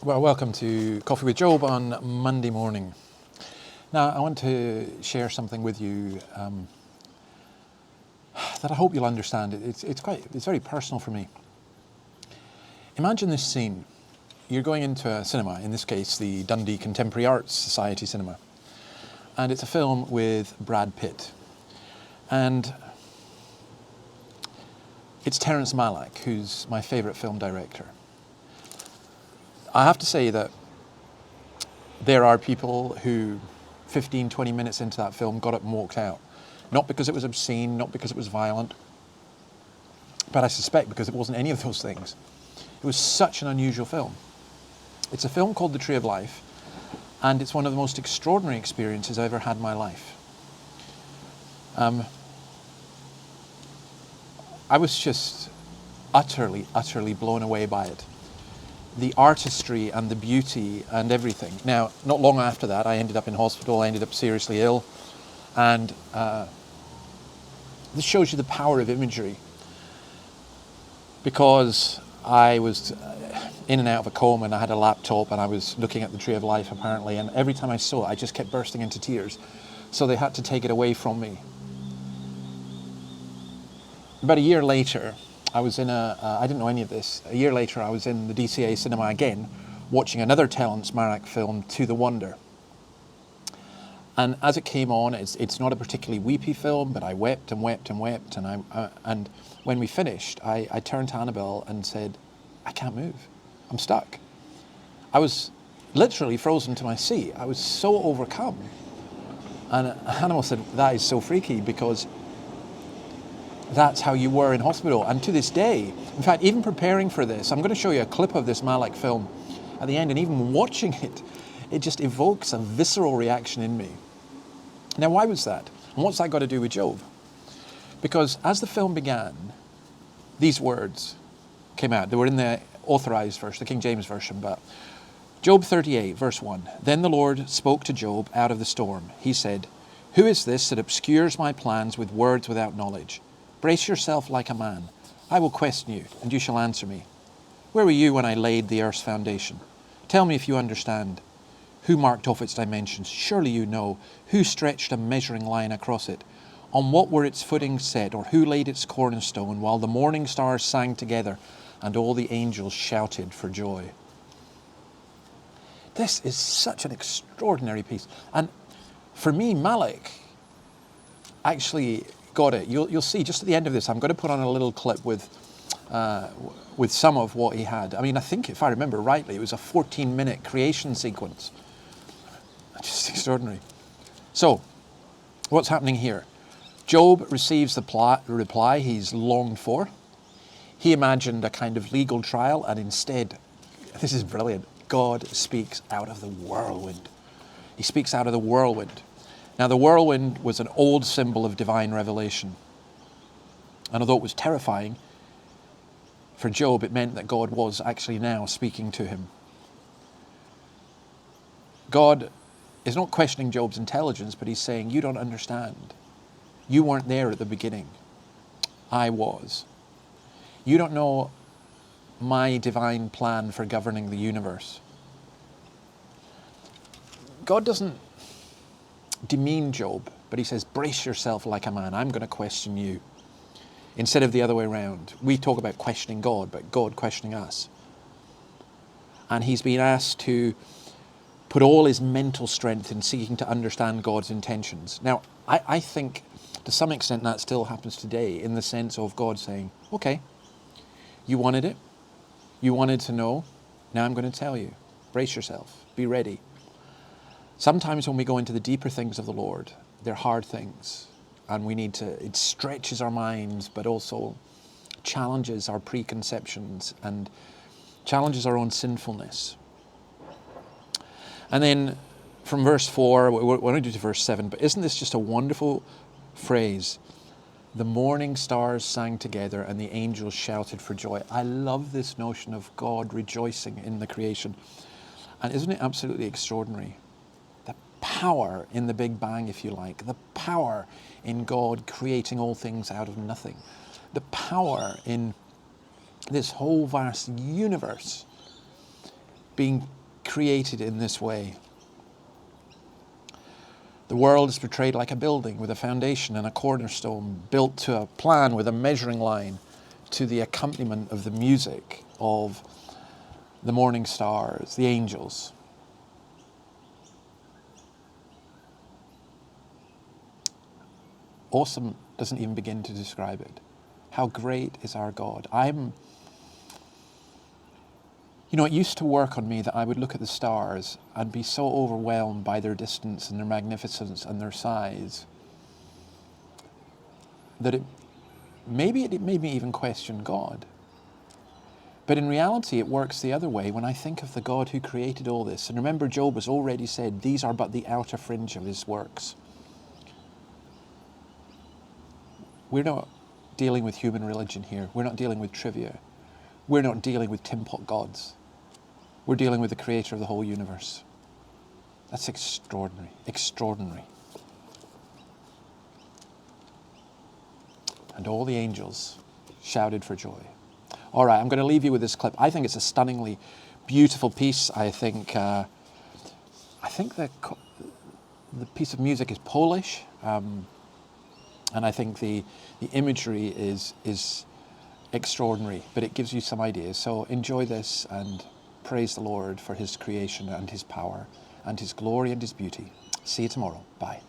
Well, welcome to Coffee with Job on Monday morning. Now, I want to share something with you that I hope you'll understand. It's very personal for me. Imagine this scene. You're going into a cinema, in this case, the Dundee Contemporary Arts Society cinema, and it's a film with Brad Pitt. And it's Terrence Malick, who's my favourite film director. I have to say that there are people who 15, 20 minutes into that film got up and walked out. Not because it was obscene, not because it was violent, but I suspect because it wasn't any of those things. It was such an unusual film. It's a film called The Tree of Life, and it's one of the most extraordinary experiences I've ever had in my life. I was just utterly blown away by it. The artistry and the beauty and everything. Now, not long after that, I ended up in hospital, I ended up seriously ill, and this shows you the power of imagery. Because I was in and out of a coma and I had a laptop and I was looking at the Tree of Life apparently, and every time I saw it, I just kept bursting into tears. So they had to take it away from me. About a year later, I was in I didn't know any of this. A year later, I was in the DCA cinema again, watching another Terrence Malick film, To the Wonder. And as it came on, it's not a particularly weepy film, but I wept and wept and wept. And when we finished, I turned to Annabelle and said, I can't move. I'm stuck. I was literally frozen to my seat. I was so overcome. And Annabelle said, that is so freaky because that's how you were in hospital. And to this day, in fact, even preparing for this, I'm going to show you a clip of this Malick film at the end, and even watching it, it just evokes a visceral reaction in me. Now, why was that? And what's that got to do with Job? Because as the film began, these words came out. They were in the authorized version, the King James version, but Job 38, verse 1. Then the Lord spoke to Job out of the storm. He said, "Who is this that obscures my plans with words without knowledge? Brace yourself like a man. I will question you, and you shall answer me. Where were you when I laid the earth's foundation? Tell me if you understand. Who marked off its dimensions? Surely you know. Who stretched a measuring line across it? On what were its footings set, or who laid its cornerstone, while the morning stars sang together, and all the angels shouted for joy?" This is such an extraordinary piece. And for me, Malick actually got it. You'll see just at the end of this, I'm going to put on a little clip with some of what he had. I mean, I think if I remember rightly, it was a 14-minute creation sequence. Just extraordinary. So, what's happening here? Job receives the reply he's longed for. He imagined a kind of legal trial, and instead, this is brilliant, God speaks out of the whirlwind. He speaks out of the whirlwind. Now, the whirlwind was an old symbol of divine revelation. And although it was terrifying, for Job, it meant that God was actually now speaking to him. God is not questioning Job's intelligence, but he's saying, you don't understand. You weren't there at the beginning. I was. You don't know my divine plan for governing the universe. God doesn't demean Job, but he says, brace yourself like a man. I'm going to question you. Instead of the other way around. We talk about questioning God, but God questioning us. And he's been asked to put all his mental strength in seeking to understand God's intentions. Now, I think to some extent that still happens today, in the sense of God saying, okay, you wanted it. You wanted to know. Now I'm going to tell you. Brace yourself. Be ready. Sometimes when we go into the deeper things of the Lord, they're hard things, and it stretches our minds, but also challenges our preconceptions and challenges our own sinfulness. And then from verse 4, we're going to do to verse 7, but isn't this just a wonderful phrase? The morning stars sang together and the angels shouted for joy. I love this notion of God rejoicing in the creation. And isn't it absolutely extraordinary? Power in the Big Bang, if you like, the power in God creating all things out of nothing, the power in this whole vast universe being created in this way. The world is portrayed like a building with a foundation and a cornerstone, built to a plan with a measuring line, to the accompaniment of the music of the morning stars, the angels. Awesome doesn't even begin to describe it. How great is our God. It used to work on me that I would look at the stars and be so overwhelmed by their distance and their magnificence and their size that it made me even question God. But in reality, it works the other way when I think of the God who created all this. And remember, Job has already said, these are but the outer fringe of his works. We're not dealing with human religion here. We're not dealing with trivia. We're not dealing with tin pot gods. We're dealing with the creator of the whole universe. That's extraordinary, extraordinary. And all the angels shouted for joy. All right, I'm going to leave you with this clip. I think it's a stunningly beautiful piece. I think the piece of music is Polish, and I think the imagery is extraordinary, but it gives you some ideas. So enjoy this and praise the Lord for his creation and his power and his glory and his beauty. See you tomorrow. Bye.